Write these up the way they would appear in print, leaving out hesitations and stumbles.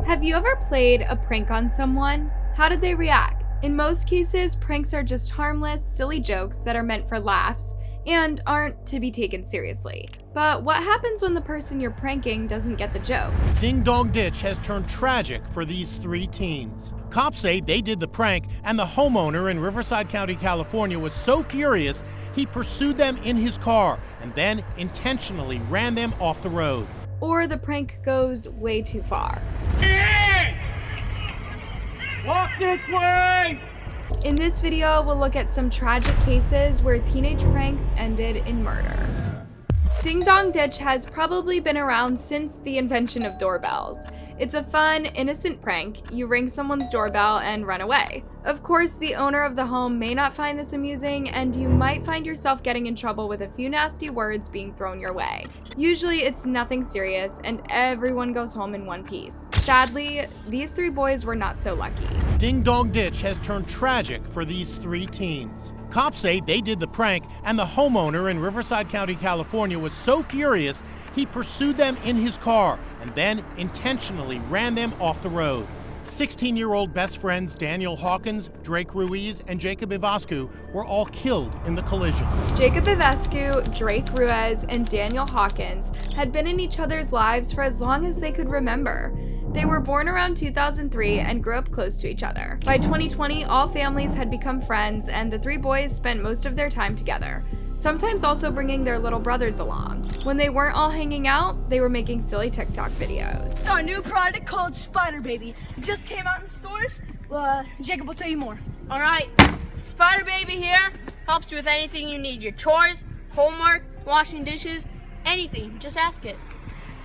Have you ever played a prank on someone? How did they react? In most cases, pranks are just harmless, silly jokes that are meant for laughs and aren't to be taken seriously. But what happens when the person you're pranking doesn't get the joke? Ding Dong Ditch has turned tragic for these three teens. Cops say they did the prank, and the homeowner in Riverside County, California was so furious he pursued them in his car and then intentionally ran them off the road. Or the prank goes way too far. Walk this way! In this video, we'll look at some tragic cases where teenage pranks ended in murder. Ding Dong Ditch has probably been around since the invention of doorbells. It's a fun, innocent prank. You ring someone's doorbell and run away. Of course, the owner of the home may not find this amusing, and you might find yourself getting in trouble with a few nasty words being thrown your way. Usually, it's nothing serious, and everyone goes home in one piece. Sadly, these three boys were not so lucky. Ding Dong Ditch has turned tragic for these three teens. Cops say they did the prank, and the homeowner in Riverside County, California was so furious he pursued them in his car and then intentionally ran them off the road. 16-year-old best friends Daniel Hawkins, Drake Ruiz, and Jacob Ivascu were all killed in the collision. Jacob Ivascu, Drake Ruiz, and Daniel Hawkins had been in each other's lives for as long as they could remember. They were born around 2003 and grew up close to each other. By 2020, all families had become friends, and the three boys spent most of their time together, sometimes also bringing their little brothers along. When they weren't all hanging out, they were making silly TikTok videos. Our new product called Spider Baby. It just came out in stores. Jacob will tell you more. All right, Spider Baby here helps you with anything you need. Your chores, homework, washing dishes, anything. Just ask it.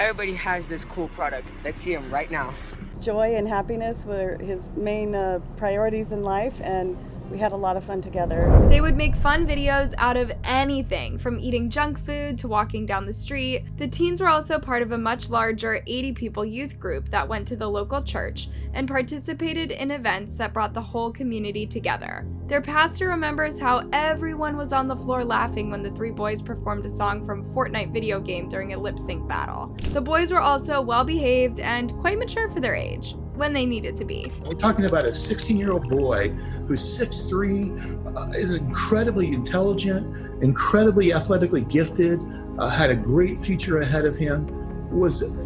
Everybody has this cool product. Let's see him right now. Joy and happiness were his main priorities in life, and we had a lot of fun together. They would make fun videos out of anything, from eating junk food to walking down the street. The teens were also part of a much larger 80-people youth group that went to the local church and participated in events that brought the whole community together. Their pastor remembers how everyone was on the floor laughing when the three boys performed a song from Fortnite video game during a lip-sync battle. The boys were also well-behaved and quite mature for their age, when they needed to be. We're talking about a 16-year-old boy who's 6'3", is incredibly intelligent, incredibly athletically gifted, had a great future ahead of him.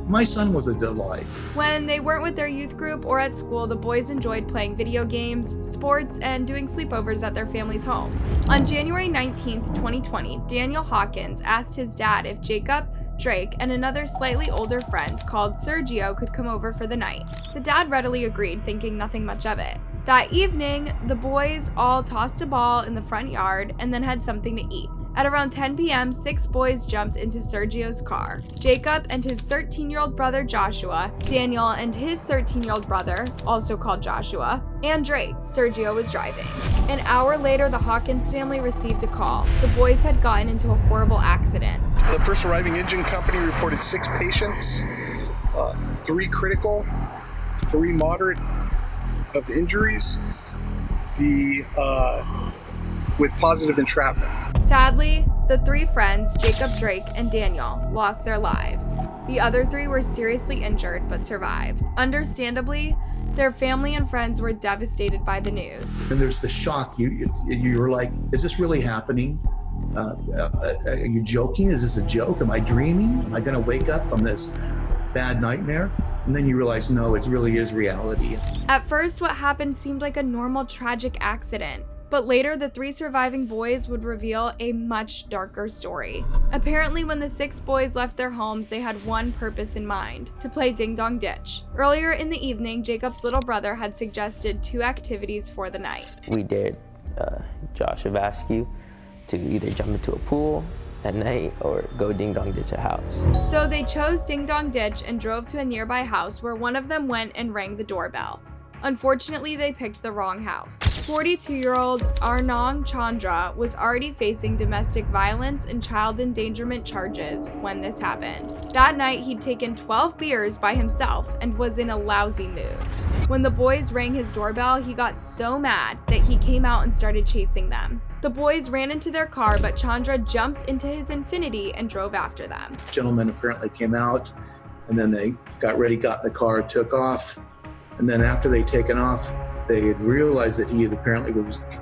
My son was a delight. When they weren't with their youth group or at school, the boys enjoyed playing video games, sports, and doing sleepovers at their families' homes. On January 19th, 2020, Daniel Hawkins asked his dad if Jacob, Drake, and another slightly older friend called Sergio could come over for the night. The dad readily agreed, thinking nothing much of it. That evening, the boys all tossed a ball in the front yard and then had something to eat. At around 10 p.m., 6 boys jumped into Sergio's car. Jacob and his 13-year-old brother Joshua, Daniel and his 13-year-old brother, also called Joshua, and Drake. Sergio was driving. An hour later, the Hawkins family received a call. The boys had gotten into a horrible accident. The first arriving engine company reported 6 patients, 3 critical, 3 moderate of injuries, with positive entrapment. Sadly, the 3 friends, Jacob, Drake, and Daniel, lost their lives. The other 3 were seriously injured but survived. Understandably, their family and friends were devastated by the news. And there's the shock. You're like, is this really happening? Are you joking? Is this a joke? Am I dreaming? Am I going to wake up from this bad nightmare? And then you realize, no, it really is reality. At first, what happened seemed like a normal tragic accident. But later, the 3 surviving boys would reveal a much darker story. Apparently, when the 6 boys left their homes, they had one purpose in mind: to play Ding Dong Ditch. Earlier in the evening, Jacob's little brother had suggested 2 activities for the night. We dared Josh Ivascu to either jump into a pool at night or go Ding Dong Ditch a house. So they chose Ding Dong Ditch and drove to a nearby house where one of them went and rang the doorbell. Unfortunately, they picked the wrong house. 42-year-old Arnong Chandra was already facing domestic violence and child endangerment charges when this happened. That night, he'd taken 12 beers by himself and was in a lousy mood. When the boys rang his doorbell, he got so mad that he came out and started chasing them. The boys ran into their car, but Chandra jumped into his Infiniti and drove after them. Gentleman apparently came out And then they got ready, got in the car, took off. And then after they'd taken off, they had realized that he had apparently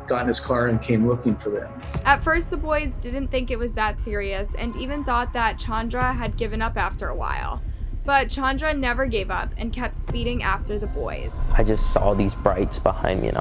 got in his car and came looking for them. At first, the boys didn't think it was that serious and even thought that Chandra had given up after a while. But Chandra never gave up and kept speeding after the boys. I just saw these brights behind me and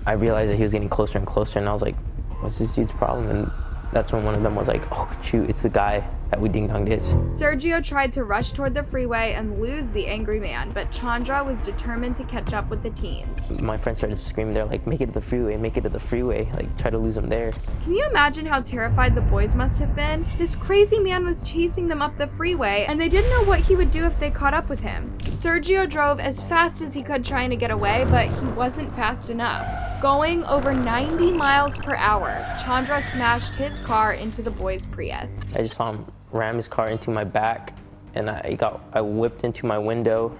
I realized that he was getting closer and closer, and I was like, what's this dude's problem? And that's when one of them was like, oh shoot, it's the guy that we ding-donged his. Sergio tried to rush toward the freeway and lose the angry man, but Chandra was determined to catch up with the teens. My friends started screaming, they're like, make it to the freeway, make it to the freeway, like try to lose him there. Can you imagine how terrified the boys must have been? This crazy man was chasing them up the freeway, and they didn't know what he would do if they caught up with him. Sergio drove as fast as he could trying to get away, but he wasn't fast enough. Going over 90 miles per hour, Chandra smashed his car into the boys' Prius. I just saw him ram his car into my back, and I whipped into my window,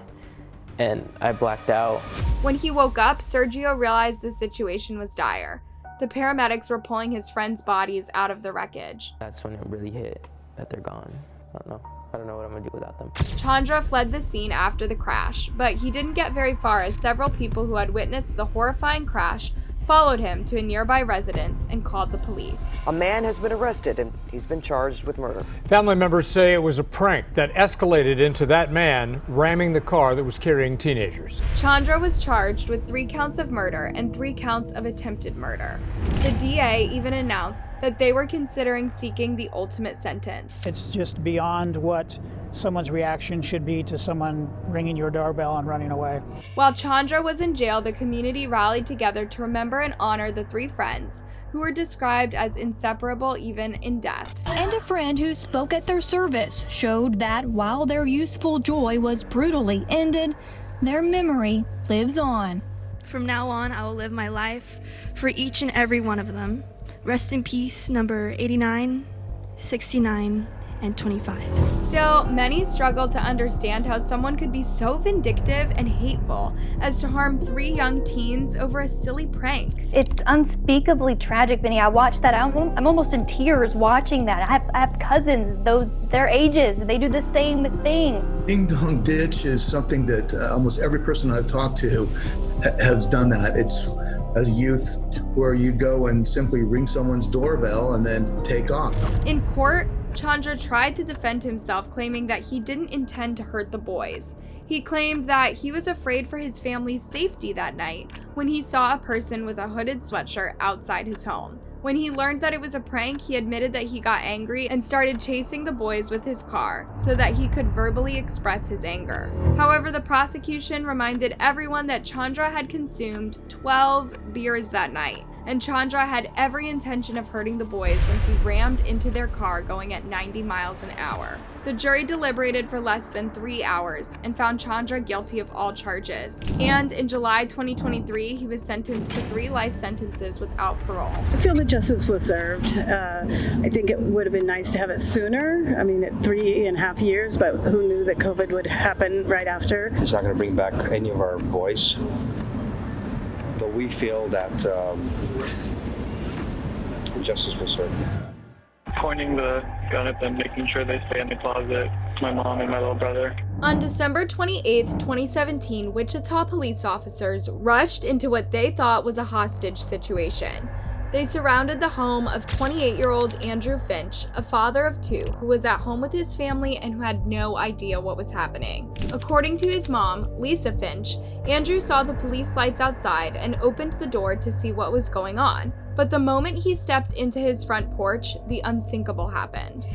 and I blacked out. When he woke up, Sergio realized the situation was dire. The paramedics were pulling his friends' bodies out of the wreckage. That's when it really hit, that they're gone. I don't know what I'm gonna do without them. Chandra fled the scene after the crash, but he didn't get very far as several people who had witnessed the horrifying crash followed him to a nearby residence and called the police. A man has been arrested and he's been charged with murder. Family members say it was a prank that escalated into that man ramming the car that was carrying teenagers. Chandra was charged with 3 counts of murder and 3 counts of attempted murder. The DA even announced that they were considering seeking the ultimate sentence. It's just beyond what someone's reaction should be to someone ringing your doorbell and running away. While Chandra was in jail, the community rallied together to remember and honor the 3 friends who were described as inseparable even in death. And a friend who spoke at their service showed that while their youthful joy was brutally ended, their memory lives on. From now on, I will live my life for each and every one of them. Rest in peace, number 89, 69, and 25. Still, many struggle to understand how someone could be so vindictive and hateful as to harm 3 young teens over a silly prank. It's unspeakably tragic, Vinny. I watched that. I'm almost in tears watching that. I have cousins, though their ages, they do the same thing. Ding Dong Ditch is something that almost every person I've talked to has done that. It's a youth where you go and simply ring someone's doorbell and then take off. In court, Chandra tried to defend himself, claiming that he didn't intend to hurt the boys. He claimed that he was afraid for his family's safety that night when he saw a person with a hooded sweatshirt outside his home. When he learned that it was a prank, he admitted that he got angry and started chasing the boys with his car so that he could verbally express his anger. However, the prosecution reminded everyone that Chandra had consumed 12 beers that night, and Chandra had every intention of hurting the boys when he rammed into their car going at 90 miles an hour. The jury deliberated for less than 3 hours and found Chandra guilty of all charges. And in July 2023, he was sentenced to 3 life sentences without parole. I feel that justice was served. I think it would have been nice to have it sooner. I mean, 3.5 years, but who knew that COVID would happen right after? It's not going to bring back any of our boys. But we feel that justice was served. Pointing the gun at them, making sure they stay in the closet. My mom and my little brother. On December 28, 2017, Wichita police officers rushed into what they thought was a hostage situation. They surrounded the home of 28-year-old Andrew Finch, a father of 2, who was at home with his family and who had no idea what was happening. According to his mom, Lisa Finch, Andrew saw the police lights outside and opened the door to see what was going on. But the moment he stepped into his front porch, the unthinkable happened.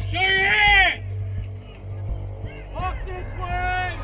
Walk this way!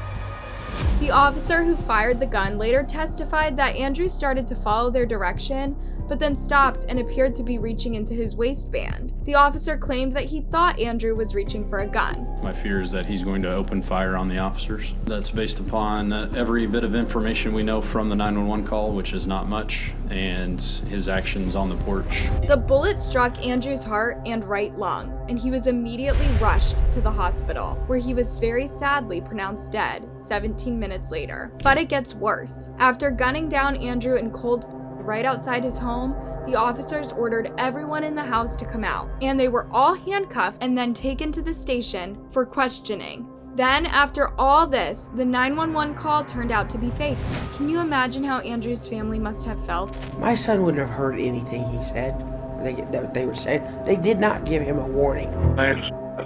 The officer who fired the gun later testified that Andrew started to follow their direction, but then stopped and appeared to be reaching into his waistband. The officer claimed that he thought Andrew was reaching for a gun. My fear is that he's going to open fire on the officers. That's based upon every bit of information we know from the 911 call, which is not much, and his actions on the porch. The bullet struck Andrew's heart and right lung, and he was immediately rushed to the hospital, where he was very sadly pronounced dead 17 minutes later. But it gets worse. After gunning down Andrew in cold right outside his home, the officers ordered everyone in the house to come out, and they were all handcuffed and then taken to the station for questioning. Then, after all this, the 911 call turned out to be fake. Can you imagine how Andrew's family must have felt? My son wouldn't have heard anything he said. They were saying they did not give him a warning. I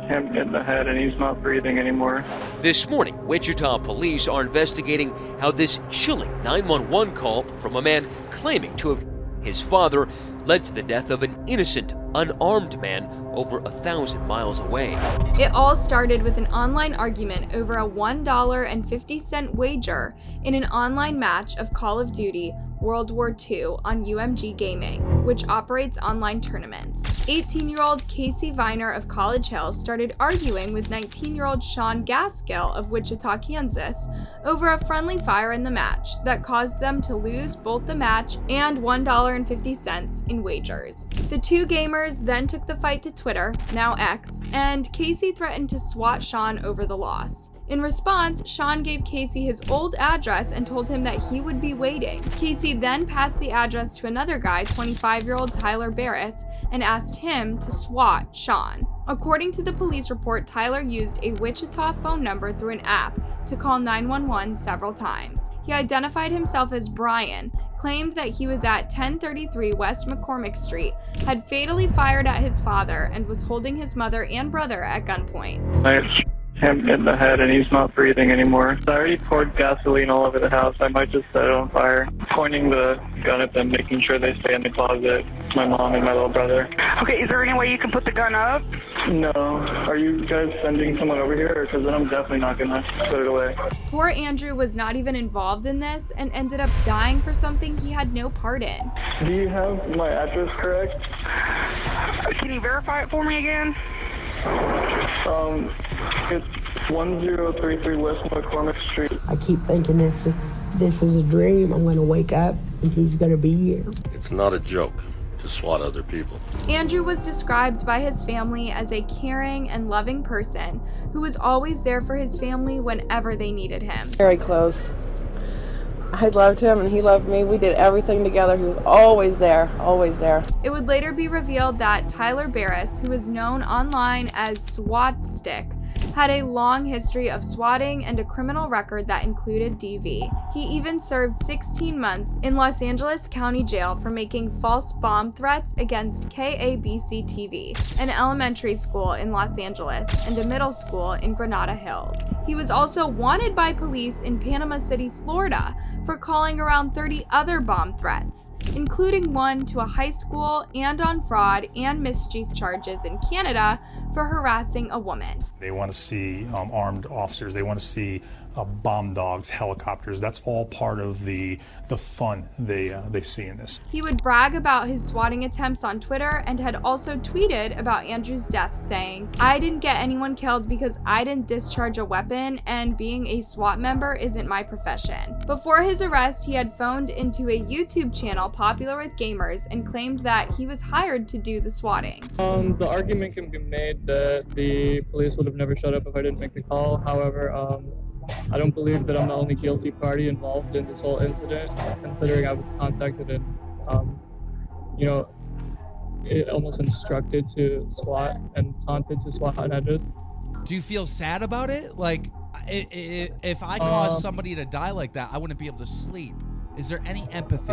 him in the head and he's not breathing anymore. This morning, Wichita police are investigating how this chilling 911 call from a man claiming to have his father led to the death of an innocent, unarmed man over 1,000 miles away. It all started with an online argument over a $1.50 wager in an online match of Call of Duty World War II on UMG Gaming, which operates online tournaments. 18-year-old Casey Viner of College Hill started arguing with 19-year-old Sean Gaskill of Wichita, Kansas, over a friendly fire in the match that caused them to lose both the match and $1.50 in wagers. The two gamers then took the fight to Twitter, now X, and Casey threatened to swat Sean over the loss. In response, Sean gave Casey his old address and told him that he would be waiting. Casey then passed the address to another guy, 25-year-old Tyler Barris, and asked him to swat Sean. According to the police report, Tyler used a Wichita phone number through an app to call 911 several times. He identified himself as Brian, claimed that he was at 1033 West McCormick Street, had fatally fired at his father, and was holding his mother and brother at gunpoint. I him in the head and he's not breathing anymore. I already poured gasoline all over the house. I might just set it on fire. Pointing the gun at them, making sure they stay in the closet. My mom and my little brother. Okay, is there any way you can put the gun up? No. Are you guys sending someone over here? Because then I'm definitely not gonna put it away. Poor Andrew was not even involved in this and ended up dying for something he had no part in. Do you have my address correct? Can you verify it for me again? It's 1033 West McCormick Street. I keep thinking this is a dream. I'm going to wake up and he's going to be here. It's not a joke to swat other people. Andrew was described by his family as a caring and loving person who was always there for his family whenever they needed him. Very close. I loved him and he loved me. We did everything together. He was always there, always there. It would later be revealed that Tyler Barris, who is known online as SWAT Stick, had a long history of swatting and a criminal record that included DV. He even served 16 months in Los Angeles County Jail for making false bomb threats against KABC TV, an elementary school in Los Angeles, and a middle school in Granada Hills. He was also wanted by police in Panama City, Florida, for calling around 30 other bomb threats, including one to a high school and on fraud and mischief charges in Canada for harassing a woman. They want to see armed officers. They want to see bomb dogs, helicopters. That's all part of the fun they see in this. He would brag about his swatting attempts on Twitter and had also tweeted about Andrew's death, saying, "I didn't get anyone killed because I didn't discharge a weapon, and being a SWAT member isn't my profession." Before his arrest, he had phoned into a YouTube channel popular with gamers and claimed that he was hired to do the swatting. The argument can be made that the police would have never shut up if I didn't make the call. However, I don't believe that I'm the only guilty party involved in this whole incident, considering I was contacted and, it almost instructed to SWAT and taunted to SWAT on edges. Do you feel sad about it? Like, if I caused somebody to die like that, I wouldn't be able to sleep. Is there any empathy?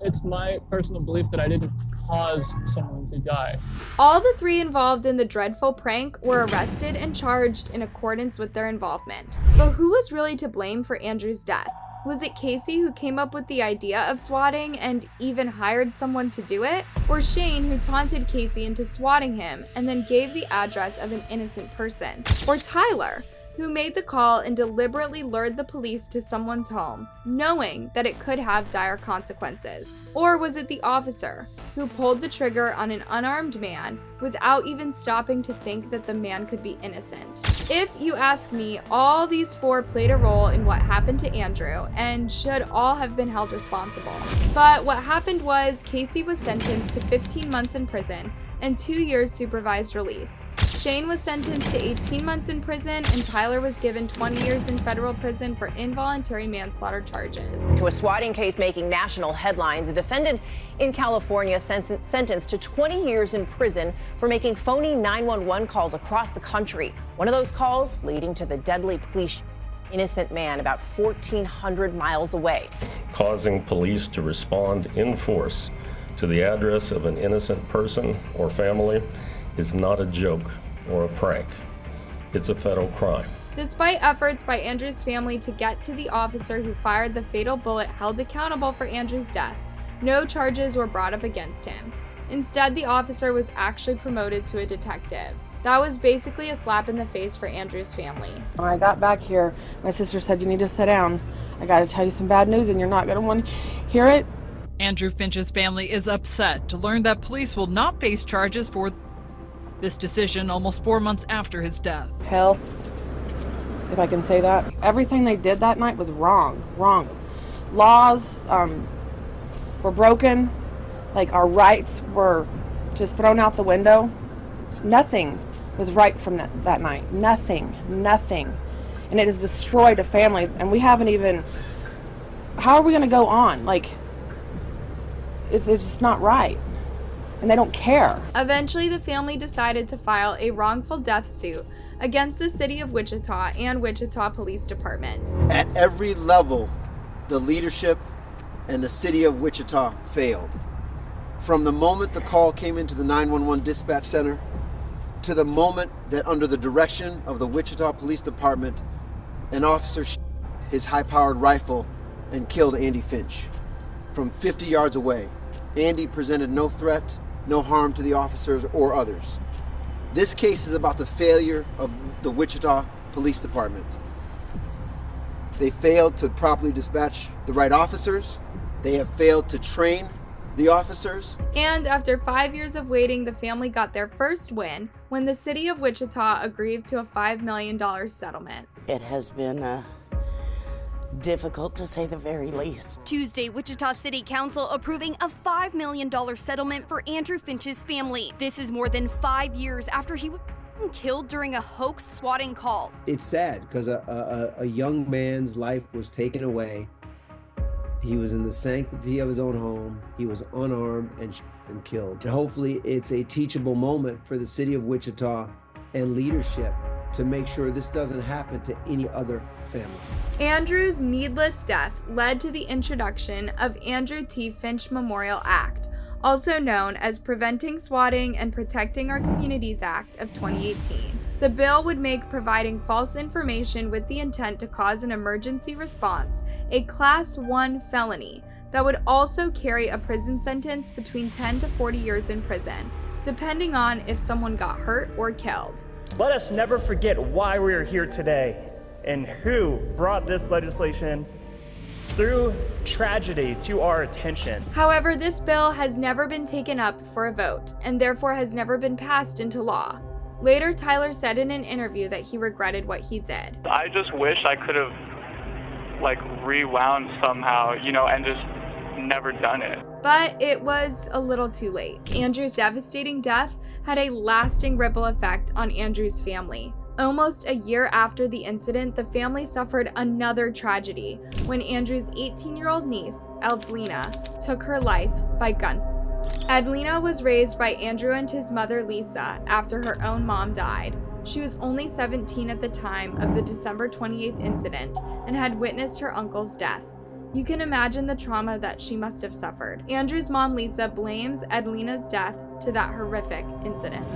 It's my personal belief that I didn't cause someone to die. All the three involved in the dreadful prank were arrested and charged in accordance with their involvement. But who was really to blame for Andrew's death? Was it Casey who came up with the idea of swatting and even hired someone to do it? Or Shane who taunted Casey into swatting him and then gave the address of an innocent person? Or Tyler, who made the call and deliberately lured the police to someone's home, knowing that it could have dire consequences? Or was it the officer who pulled the trigger on an unarmed man without even stopping to think that the man could be innocent? If you ask me, all these four played a role in what happened to Andrew and should all have been held responsible. But what happened was Casey was sentenced to 15 months in prison and 2 years supervised release. Shane was sentenced to 18 months in prison, and Tyler was given 20 years in federal prison for involuntary manslaughter charges. To a swatting case making national headlines, a defendant in California sentenced to 20 years in prison for making phony 911 calls across the country. One of those calls leading to the deadly police innocent man about 1,400 miles away. Causing police to respond in force to the address of an innocent person or family is not a joke or a prank. It's a federal crime. Despite efforts by Andrew's family to get to the officer who fired the fatal bullet held accountable for Andrew's death, no charges were brought up against him. Instead, the officer was actually promoted to a detective. That was basically a slap in the face for Andrew's family. When I got back here, my sister said, "You need to sit down. I got to tell you some bad news and you're not going to want to hear it." Andrew Finch's family is upset to learn that police will not face charges for this decision almost 4 months after his death. Hell, if I can say that. Everything they did that night was wrong. Laws were broken. Like, our rights were just thrown out the window. Nothing was right from that night. Nothing. And it has destroyed a family, and we haven't even, how are we going to go on? Like, it's just not right. And they don't care. Eventually, the family decided to file a wrongful death suit against the city of Wichita and Wichita Police Departments. At every level, the leadership and the city of Wichita failed. From the moment the call came into the 911 dispatch center to the moment that, under the direction of the Wichita Police Department, an officer shot his high-powered rifle and killed Andy Finch. From 50 yards away, Andy presented no threat, no harm to the officers or others. This case is about the failure of the Wichita Police Department. They failed to properly dispatch the right officers. They have failed to train the officers. And after 5 years of waiting, the family got their first win when the city of Wichita agreed to a $5 million settlement. It has been difficult to say the very least. Tuesday, Wichita City Council approving a $5 million settlement for Andrew Finch's family. This is more than 5 years after he was killed during a hoax swatting call. It's sad because a young man's life was taken away. He was in the sanctity of his own home. He was unarmed and killed. And hopefully it's a teachable moment for the city of Wichita and leadership to make sure this doesn't happen to any other family. Andrew's needless death led to the introduction of Andrew T. Finch Memorial Act, also known as Preventing Swatting and Protecting Our Communities Act of 2018. The bill would make providing false information with the intent to cause an emergency response a Class 1 felony that would also carry a prison sentence between 10 to 40 years in prison, depending on if someone got hurt or killed. Let us never forget why we are here today and who brought this legislation through tragedy to our attention. However, this bill has never been taken up for a vote and therefore has never been passed into law. Later, Tyler said in an interview that he regretted what he did. I just wish I could have rewound somehow, and just never done it. But it was a little too late. Andrew's devastating death had a lasting ripple effect on Andrew's family. Almost a year after the incident, the family suffered another tragedy when Andrew's 18-year-old niece, Edlina, took her life by gunpoint. Edlina was raised by Andrew and his mother, Lisa, after her own mom died. She was only 17 at the time of the December 28th incident and had witnessed her uncle's death. You can imagine the trauma that she must have suffered. Andrew's mom, Lisa, blames Edlina's death to that horrific incident.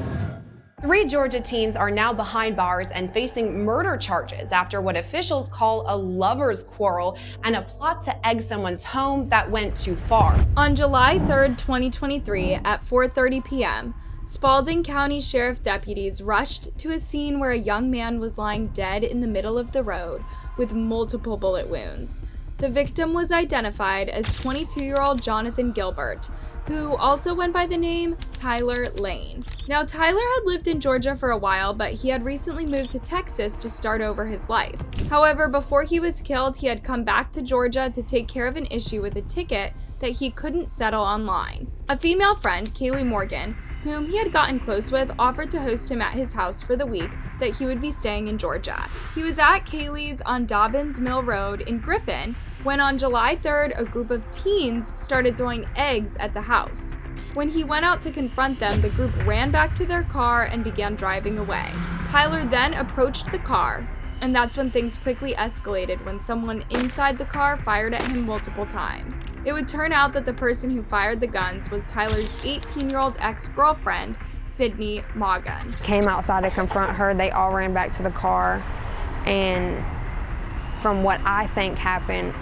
3 Georgia teens are now behind bars and facing murder charges after what officials call a lover's quarrel and a plot to egg someone's home that went too far. On July 3rd, 2023, at 4:30 p.m., Spalding County Sheriff deputies rushed to a scene where a young man was lying dead in the middle of the road with multiple bullet wounds. The victim was identified as 22-year-old Jonathan Gilbert, who also went by the name Tyler Lane. Now, Tyler had lived in Georgia for a while, but he had recently moved to Texas to start over his life. However, before he was killed, he had come back to Georgia to take care of an issue with a ticket that he couldn't settle online. A female friend, Kaylee Morgan, whom he had gotten close with, offered to host him at his house for the week that he would be staying in Georgia. He was at Kaylee's on Dobbins Mill Road in Griffin when on July 3rd, a group of teens started throwing eggs at the house. When he went out to confront them, the group ran back to their car and began driving away. Tyler then approached the car, and that's when things quickly escalated when someone inside the car fired at him multiple times. It would turn out that the person who fired the guns was Tyler's 18-year-old ex-girlfriend, Sydney Maugham. Came outside to confront her. They all ran back to the car, and from what I think happened,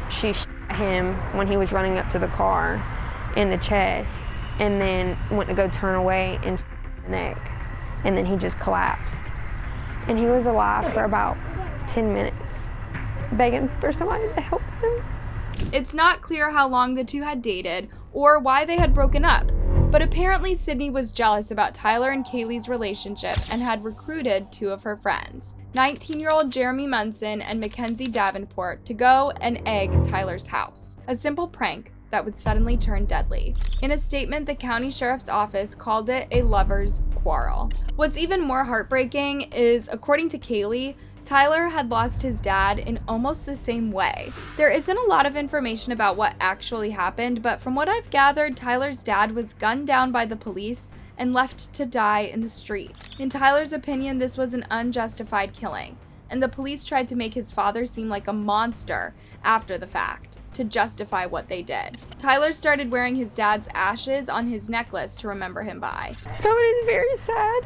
she shot him when he was running up to the car in the chest, and then went to go turn away and shot the neck, and then he just collapsed. And he was alive for about 10 minutes, begging for somebody to help him. It's not clear how long the two had dated or why they had broken up, but apparently Sydney was jealous about Tyler and Kaylee's relationship and had recruited two of her friends, 19-year-old Jeremy Munson and Mackenzie Davenport, to go and egg Tyler's house. A simple prank that would suddenly turn deadly. In a statement, the county sheriff's office called it a lover's quarrel. What's even more heartbreaking is, according to Kaylee, Tyler had lost his dad in almost the same way. There isn't a lot of information about what actually happened, but from what I've gathered, Tyler's dad was gunned down by the police and left to die in the street. In Tyler's opinion, this was an unjustified killing, and the police tried to make his father seem like a monster after the fact to justify what they did. Tyler started wearing his dad's ashes on his necklace to remember him by. So it is very sad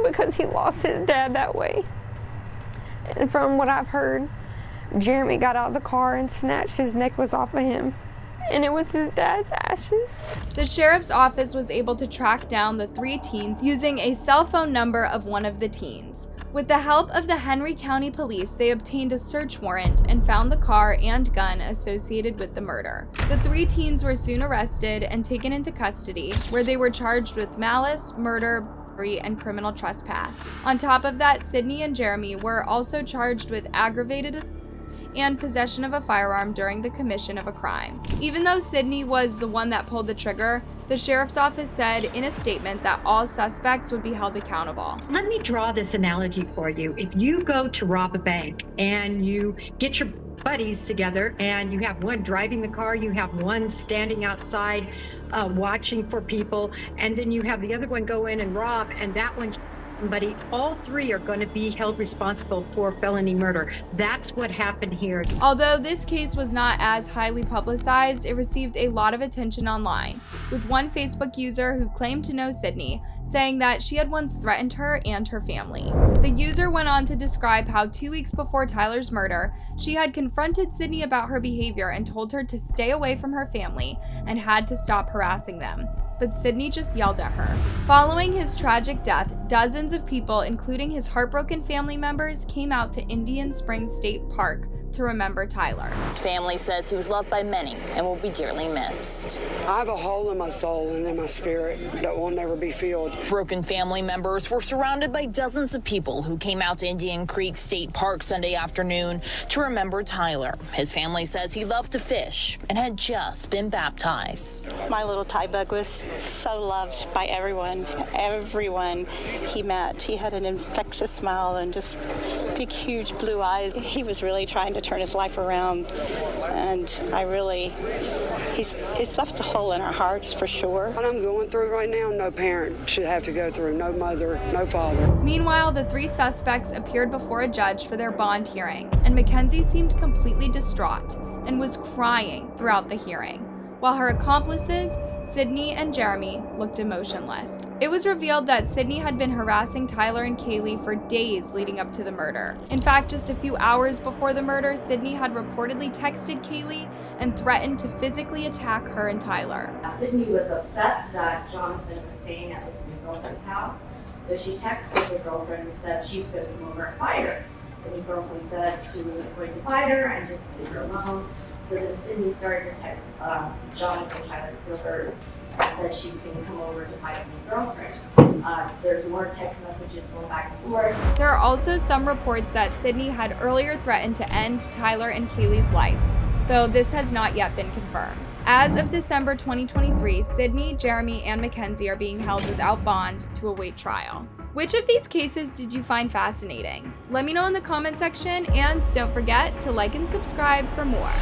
because he lost his dad that way. And from what I've heard, Jeremy got out of the car and snatched his necklace off of him, and it was his dad's ashes. The sheriff's office was able to track down the three teens using a cell phone number of one of the teens. With the help of the Henry County Police, they obtained a search warrant and found the car and gun associated with the murder. The three teens were soon arrested and taken into custody, where they were charged with malice, murder, battery, and criminal trespass. On top of that, Sydney and Jeremy were also charged with aggravated and possession of a firearm during the commission of a crime. Even though Sydney was the one that pulled the trigger, the sheriff's office said in a statement that all suspects would be held accountable. Let me draw this analogy for you. If you go to rob a bank and you get your buddies together and you have one driving the car, you have one standing outside watching for people, and then you have the other one go in and rob, and that one somebody, all three are going to be held responsible for felony murder. That's what happened here. Although this case was not as highly publicized, it received a lot of attention online, with one Facebook user who claimed to know Sydney saying that she had once threatened her and her family. The user went on to describe how 2 weeks before Tyler's murder, she had confronted Sydney about her behavior and told her to stay away from her family and had to stop harassing them. But Sydney just yelled at her. Following his tragic death, dozens of people, including his heartbroken family members, came out to Indian Springs State Park to remember Tyler. His family says he was loved by many and will be dearly missed. I have a hole in my soul and in my spirit that will never be filled. Broken family members were surrounded by dozens of people who came out to Indian Creek State Park Sunday afternoon to remember Tyler. His family says he loved to fish and had just been baptized. My little Ty Bug was so loved by everyone he met. He had an infectious smile and just big, huge blue eyes. He was really trying to turn his life around, and he's left a hole in our hearts for sure. What I'm going through right now, no parent should have to go through, no mother, no father. Meanwhile, the three suspects appeared before a judge for their bond hearing, and Mackenzie seemed completely distraught and was crying throughout the hearing, while her accomplices, Sydney and Jeremy, looked emotionless. It was revealed that Sydney had been harassing Tyler and Kaylee for days leading up to the murder. In fact, just a few hours before the murder, Sydney had reportedly texted Kaylee and threatened to physically attack her and Tyler. Sydney was upset that Jonathan was staying at his new girlfriend's house, so she texted her girlfriend and said she was going to come over and fight her. And the girlfriend said she wasn't going to fight her and just leave her alone. So then Sydney started to text Jonathan, Tyler Gilbert, and said she was going to come over to fight his new girlfriend. There's more text messages going back and forth. There are also some reports that Sydney had earlier threatened to end Tyler and Kaylee's life, though this has not yet been confirmed. As of December 2023, Sydney, Jeremy, and Mackenzie are being held without bond to await trial. Which of these cases did you find fascinating? Let me know in the comment section, and don't forget to like and subscribe for more.